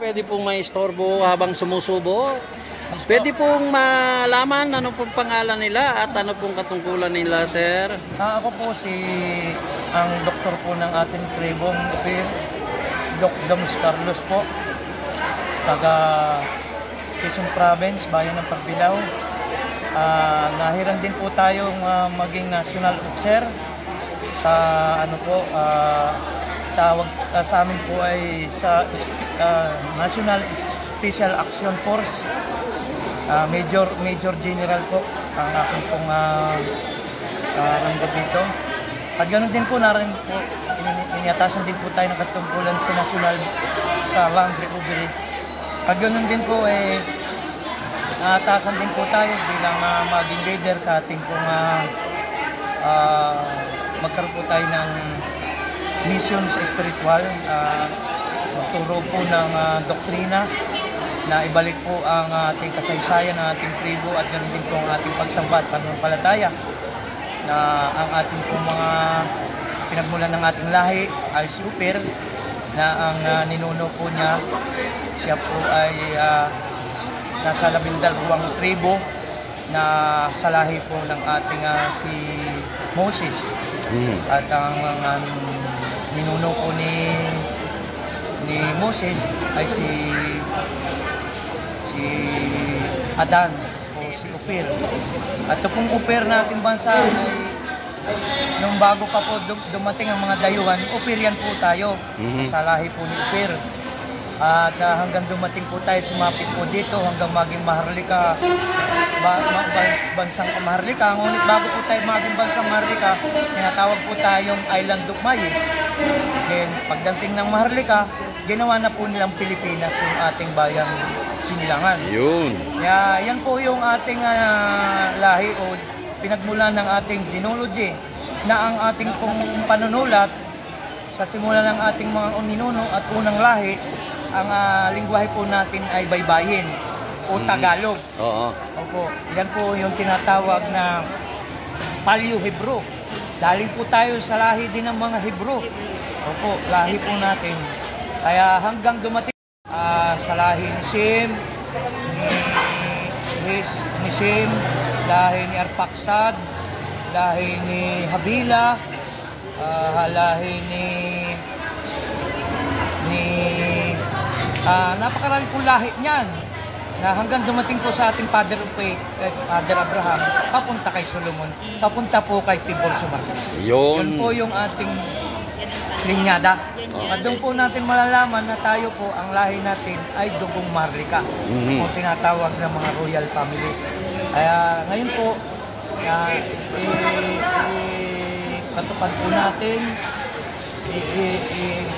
pwede pong may istorbo habang sumusubo. Pwede pong malaman ano pong pangalan nila at ano pong katungkulan nila, sir? Ako po ang doktor po ng ating tribong Doc Dams Carlos po, taga Quezon Province, bayan ng Pagbilao. Nahiran din po tayong maging national officer sa tawag sa amin po ay sa National Special Action Force. Major General po ang aking pong rango dito. At ganoon din po narin po iniatasan din po tayo ng katungkulan sa national sa land recovery. At ganoon din po atasan din po tayo bilang maging leader sa ating pong magkaroon po tayo ng mission sa spiritual, magturo po ng doktrina na ibalik po ang ating kasaysayan ng ating tribo at ganoon din po ang ating pagsamba at pananampalataya na ang ating po mga pinagmulan ng ating lahi ay si Uper na ang ninuno po niya, siya po ay nasa 12 tribo na sa lahi po ng ating si Moses. At ang ninuno po ni Moses ay si Adan o si Uper. At ito pong Uper na ating bansa ay nung bago pa po dumating ang mga dayuhan, Uperian po tayo sa lahi po ni Uper. At hanggang dumating po tayo, sumapit po dito hanggang maging Maharlika, bansang Maharlika. Ngunit bago po tayo maging bansang Maharlika, tinatawag po tayong Island of May. Then pagdating ng Maharlika, ginawa na po nilang Pilipinas yung ating bayang Sinilangan. Yun. Kaya yan po yung ating lahi o pinagmulan ng ating genealogy na ang ating pong panunulat sa simula ng ating mga ninuno at unang lahi. Ang lingwahe po natin ay baybayin o Tagalog. Opo. Yan po yung tinatawag na Paleo-Hebrew. Dahil po tayo sa lahi din ng mga Hebrew. Opo, lahi po natin. Kaya hanggang dumating sa lahi ni Shem, ni Shem, lahi ni Arpaksad, lahi ni Habila, lahi ni napakarami po lahi niyan na hanggang dumating po sa ating Father Abraham, papunta kay Solomon, papunta po kay Tibor Sumartes. Yun po yung ating linyada. At doon po natin malalaman na tayo po, ang lahi natin ay dugong Maharlika, o tinatawag ng mga royal family. Kaya ngayon po, patupad po natin,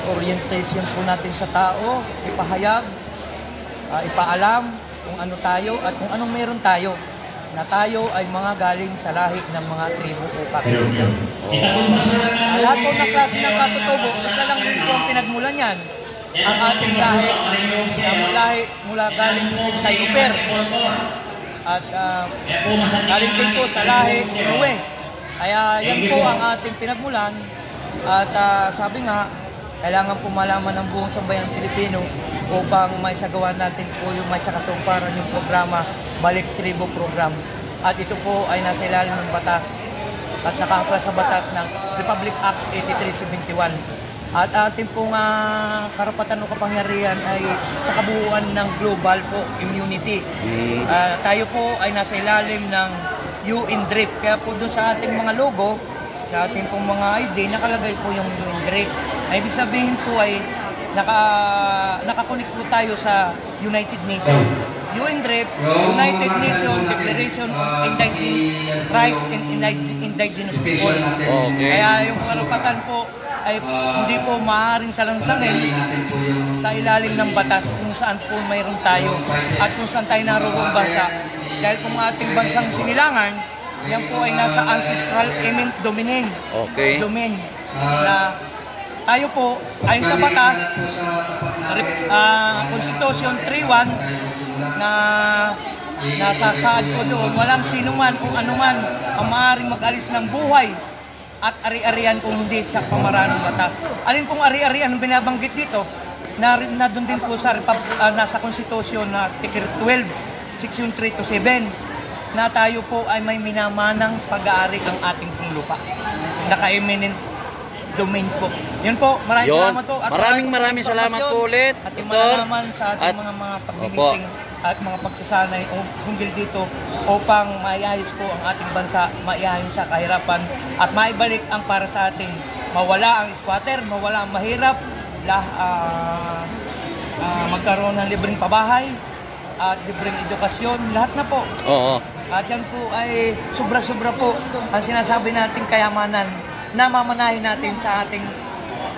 orientation po natin sa tao, ipahayag, ipaalam kung ano tayo at kung anong meron tayo, na tayo ay mga galing sa lahi ng mga tribo o katutubo. Lahat po na klase ng katutubo, isa lang din po ang pinagmulan yan, ang ating lahi, mula galing sa Uper. At galing din po sa lahi ni Noe. Kaya yan po ang ating pinagmulan. At sabi nga, kailangan po malaman ng buong sambayan Pilipino upang may sagawa natin po yung may sakatuparan yung programa Balik Tribo Program. At ito po ay nasa ilalim ng batas at nakaangkla sa batas ng Republic Act 8371. At ating pong karapatan o kapangyarihan ay sa kabuuan ng global po immunity. Tayo po ay nasa ilalim ng UNDRIP. Kaya po doon sa ating mga logo, sa ating pong mga ID, nakalagay po yung UNDRIP. Ibig sabihin po ay nakakonect po tayo sa United Nations. UNDRIP, United Nations Declaration on Indigenous Rights and Indigenous People. Kaya yung karapatan po ay hindi po maaaring salangsangin sa ilalim ng batas kung saan po mayroon tayo at kung saan tayo naroon bansa. Dahil kung ating bansang Sinilangan, yan po ay nasa ancestral eminent domain. Domain na tayo po ayon sa batas, Constitution 3.1 na nasasaad po doon, walang sino man kung ano man ang maaaring mag-alis ng buhay at ari-arian kung hindi sa pamaraan ng batas. Alin pong ari-arian ang binabanggit dito? na doon din po sa nasa konstitusyon na Article 12, Section 3 to 7, na tayo po ay may minamanang pag-aari ang ating pong lupa. Naka-eminent domain po. Yun po, maraming Yun. salamat po. At Maraming salamat po ulit, At yung Pastor. malalaman sa ating At- mga pag-meeting at mga pagsasanay hinggil dito upang maiayos po ang ating bansa, maiayos sa kahirapan at maibalik ang para sa atin. Mawala ang squatter, mawala ang mahirap, magkaroon ng libreng pabahay at libreng edukasyon, lahat na po. Oo. At yan po ay sobra-sobra po ang sinasabi nating kayamanan na mamanahin natin sa ating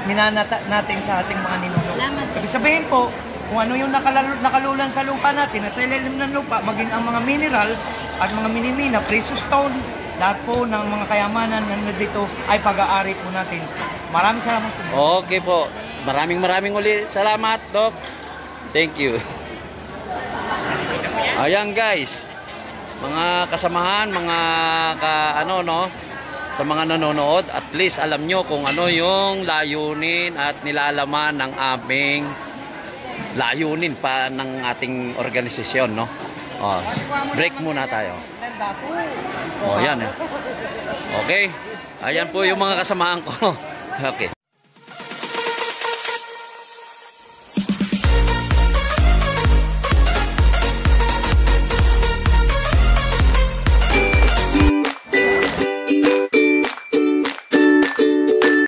minanata natin sa ating mga ninuno. Ibig sabihin po, kung ano yung nakalulan sa lupa natin at sa ilalim ng lupa, maging ang mga minerals at mga minimina, precious stone, lahat po ng mga kayamanan na nandito ay pag-aari po natin. Maraming salamat po. Okay po. Maraming ulit salamat, Doc. Thank you. Ayan guys, mga kasamahan, mga sa mga nanonood, at least alam nyo kung ano yung layunin at nilalaman ng aming layunin pa ng ating organisasyon, no? Oh, break muna tayo. Oh, yan. Okay. Ayan po yung mga kasamahan ko. Okay.